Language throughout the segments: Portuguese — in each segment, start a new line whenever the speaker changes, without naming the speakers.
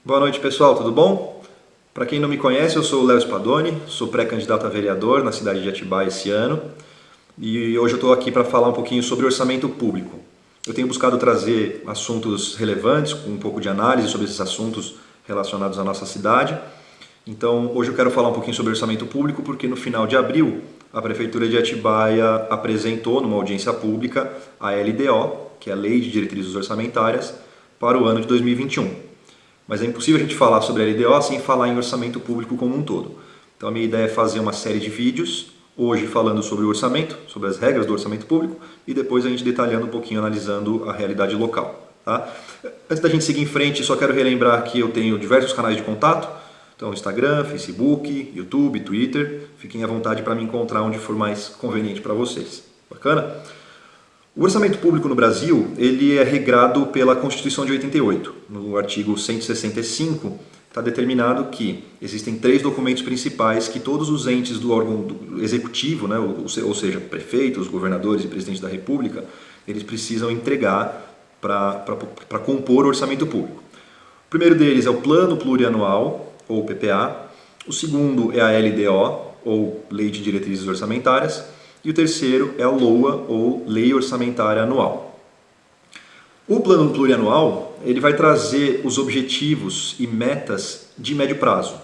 Boa noite, pessoal, tudo bom? Para quem não me conhece, eu sou o Léo Spadoni, sou pré-candidato a vereador na cidade de Atibaia esse ano e hoje eu estou aqui para falar um pouquinho sobre orçamento público. Eu tenho buscado trazer assuntos relevantes, com um pouco de análise sobre esses assuntos relacionados à nossa cidade. Então, hoje eu quero falar um pouquinho sobre orçamento público porque no final de abril a Prefeitura de Atibaia apresentou numa audiência pública a LDO, que é a Lei de Diretrizes Orçamentárias, para o ano de 2021. Mas é impossível a gente falar sobre a LDO sem falar em orçamento público como um todo. Então a minha ideia é fazer uma série de vídeos, hoje falando sobre o orçamento, sobre as regras do orçamento público, e depois a gente detalhando um pouquinho, analisando a realidade local. Tá? Antes da gente seguir em frente, só quero relembrar que eu tenho diversos canais de contato, então Instagram, Facebook, YouTube, Twitter. Fiquem à vontade para me encontrar onde for mais conveniente para vocês. Bacana? O orçamento público no Brasil, ele é regrado pela Constituição de 88. No artigo 165 está determinado que existem 3 documentos principais que todos os entes do órgão executivo, né, ou seja, prefeitos, governadores e presidentes da República, eles precisam entregar para compor o orçamento público. O primeiro deles é o Plano Plurianual, ou PPA. O segundo é a LDO, ou Lei de Diretrizes Orçamentárias. E o terceiro é a LOA, ou Lei Orçamentária Anual. O plano plurianual ele vai trazer os objetivos e metas de médio prazo.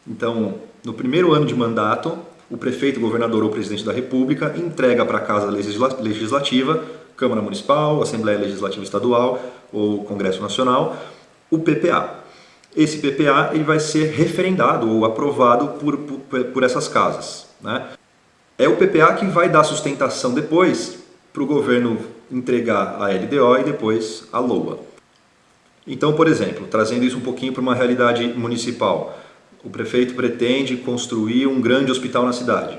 Então, no primeiro ano de mandato, o prefeito, governador ou presidente da República entrega para a Casa Legislativa, Câmara Municipal, Assembleia Legislativa Estadual ou Congresso Nacional, o PPA. Esse PPA ele vai ser referendado ou aprovado por essas casas, né? É o PPA que vai dar sustentação depois para o governo entregar a LDO e depois a LOA. Então, por exemplo, trazendo isso um pouquinho para uma realidade municipal, o prefeito pretende construir um grande hospital na cidade.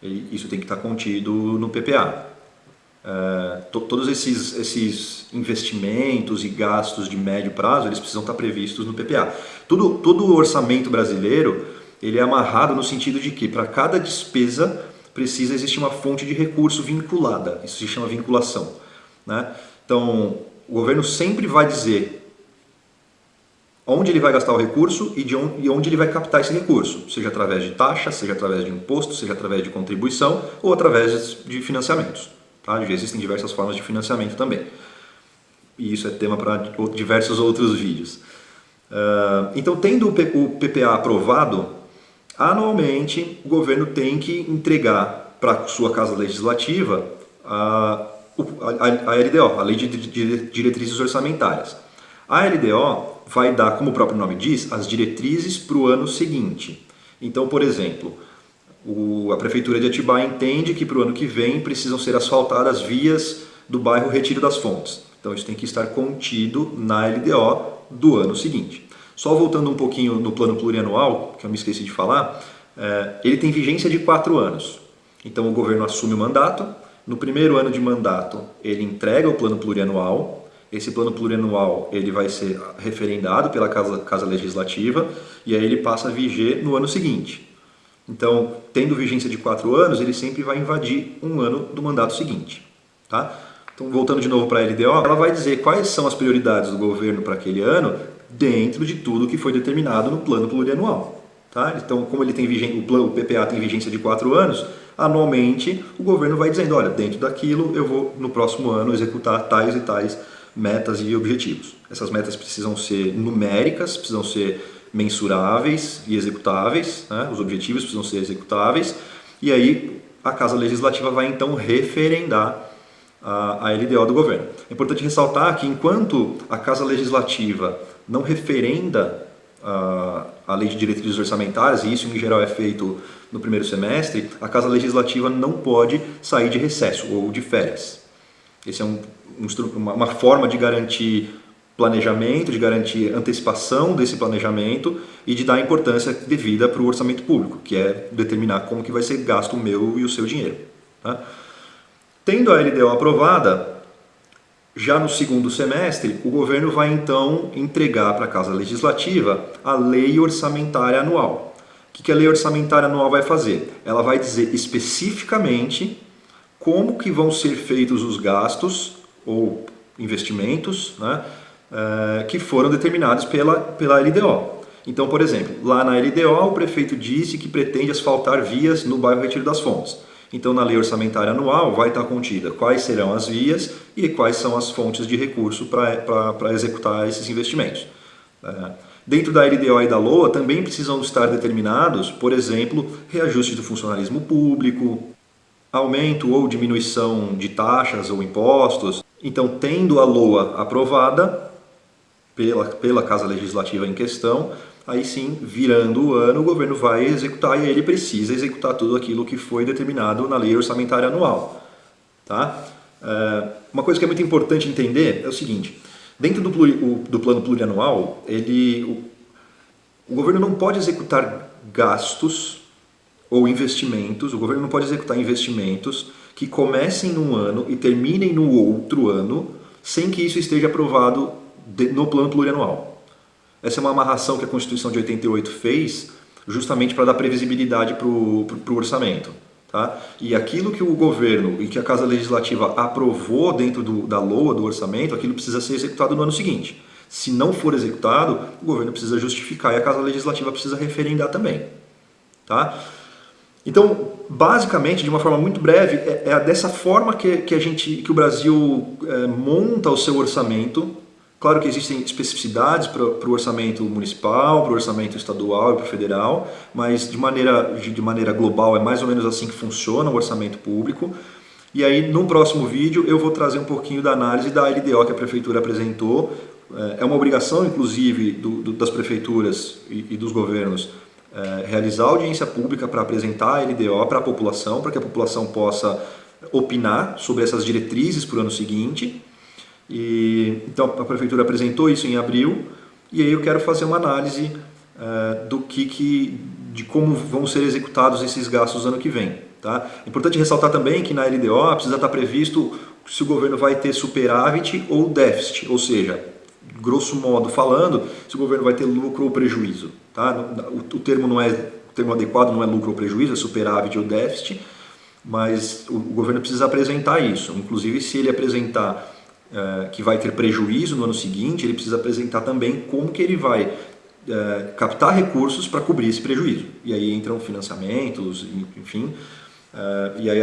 Isso tem que estar contido no PPA. Todos esses investimentos e gastos de médio prazo, eles precisam estar previstos no PPA. Todo o orçamento brasileiro ele é amarrado no sentido de que para cada despesa precisa existir uma fonte de recurso vinculada, isso se chama vinculação, né? Então, o governo sempre vai dizer onde ele vai gastar o recurso e onde ele vai captar esse recurso, seja através de taxa, seja através de imposto, seja através de contribuição ou através de financiamentos. Tá? Já existem diversas formas de financiamento também. E isso é tema para diversos outros vídeos. Então, tendo o PPA aprovado, anualmente, o governo tem que entregar para a sua Casa Legislativa a LDO, a Lei de Diretrizes Orçamentárias. A LDO vai dar, como o próprio nome diz, as diretrizes para o ano seguinte. Então, por exemplo, a Prefeitura de Atibaia entende que para o ano que vem precisam ser asfaltadas vias do bairro Retiro das Fontes. Então, isso tem que estar contido na LDO do ano seguinte. Só voltando um pouquinho no plano plurianual, que eu me esqueci de falar, ele tem vigência de 4 anos. Então o governo assume o mandato, no primeiro ano de mandato ele entrega o plano plurianual, esse plano plurianual ele vai ser referendado pela Casa Legislativa e aí ele passa a viger no ano seguinte. Então, tendo vigência de 4 anos, ele sempre vai invadir um ano do mandato seguinte. Tá? Então, voltando de novo para a LDO, ela vai dizer quais são as prioridades do governo para aquele ano, dentro de tudo que foi determinado no plano plurianual. Tá? Então, como ele tem o PPA tem vigência de 4 anos, anualmente o governo vai dizendo, olha, dentro daquilo eu vou no próximo ano executar tais e tais metas e objetivos. Essas metas precisam ser numéricas, precisam ser mensuráveis e executáveis, né? Os objetivos precisam ser executáveis, e aí a Casa Legislativa vai então referendar a LDO do governo. É importante ressaltar que enquanto a Casa Legislativa não referenda a Lei de Diretrizes Orçamentárias, e isso em geral é feito no primeiro semestre, a Casa Legislativa não pode sair de recesso ou de férias. Esse é uma forma de garantir planejamento, de garantir antecipação desse planejamento e de dar importância devida para o orçamento público, que é determinar como que vai ser gasto o meu e o seu dinheiro. Tá? Tendo a LDO aprovada, já no segundo semestre, o governo vai então entregar para a Casa Legislativa a Lei Orçamentária Anual. O que a Lei Orçamentária Anual vai fazer? Ela vai dizer especificamente como que vão ser feitos os gastos ou investimentos, né, que foram determinados pela LDO. Então, por exemplo, lá na LDO o prefeito disse que pretende asfaltar vias no bairro Retiro das Fontes. Então, na lei orçamentária anual vai estar contida quais serão as vias e quais são as fontes de recurso para executar esses investimentos. Dentro da LDO e da LOA também precisam estar determinados, por exemplo, reajuste do funcionalismo público, aumento ou diminuição de taxas ou impostos. Então, tendo a LOA aprovada pela Casa Legislativa em questão, aí sim, virando o ano, o governo vai executar e ele precisa executar tudo aquilo que foi determinado na lei orçamentária anual. Tá? Uma coisa que é muito importante entender é o seguinte: dentro do plano plurianual, o governo não pode executar gastos ou investimentos, o governo não pode executar investimentos que comecem num ano e terminem no outro ano sem que isso esteja aprovado no plano plurianual. Essa é uma amarração que a Constituição de 88 fez justamente para dar previsibilidade para o orçamento. Tá? E aquilo que o governo e que a Casa Legislativa aprovou dentro da LOA, do orçamento, aquilo precisa ser executado no ano seguinte. Se não for executado, o governo precisa justificar e a Casa Legislativa precisa referendar também. Tá? Então, basicamente, de uma forma muito breve, é dessa forma que o Brasil monta o seu orçamento. Claro que existem especificidades para o orçamento municipal, para o orçamento estadual e para o federal, mas de maneira global é mais ou menos assim que funciona o orçamento público. E aí, no próximo vídeo, eu vou trazer um pouquinho da análise da LDO que a Prefeitura apresentou. É uma obrigação, inclusive, das prefeituras e dos governos realizar audiência pública para apresentar a LDO para a população, para que a população possa opinar sobre essas diretrizes para o ano seguinte. Então a Prefeitura apresentou isso em abril e aí eu quero fazer uma análise de como vão ser executados esses gastos ano que vem. Tá? É importante ressaltar também que na LDO precisa estar previsto se o governo vai ter superávit ou déficit, ou seja, grosso modo falando, se o governo vai ter lucro ou prejuízo. Tá? O termo adequado não é lucro ou prejuízo, é superávit ou déficit, mas o governo precisa apresentar isso. Inclusive, se ele apresentar que vai ter prejuízo no ano seguinte, ele precisa apresentar também como que ele vai captar recursos para cobrir esse prejuízo. E aí entram financiamentos, enfim, e aí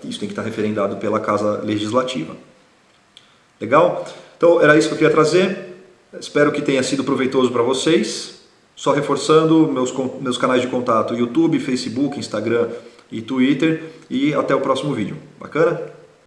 isso tem que estar referendado pela Casa Legislativa. Legal? Então era isso que eu queria trazer. Espero que tenha sido proveitoso para vocês. Só reforçando meus canais de contato: YouTube, Facebook, Instagram e Twitter. E até o próximo vídeo. Bacana?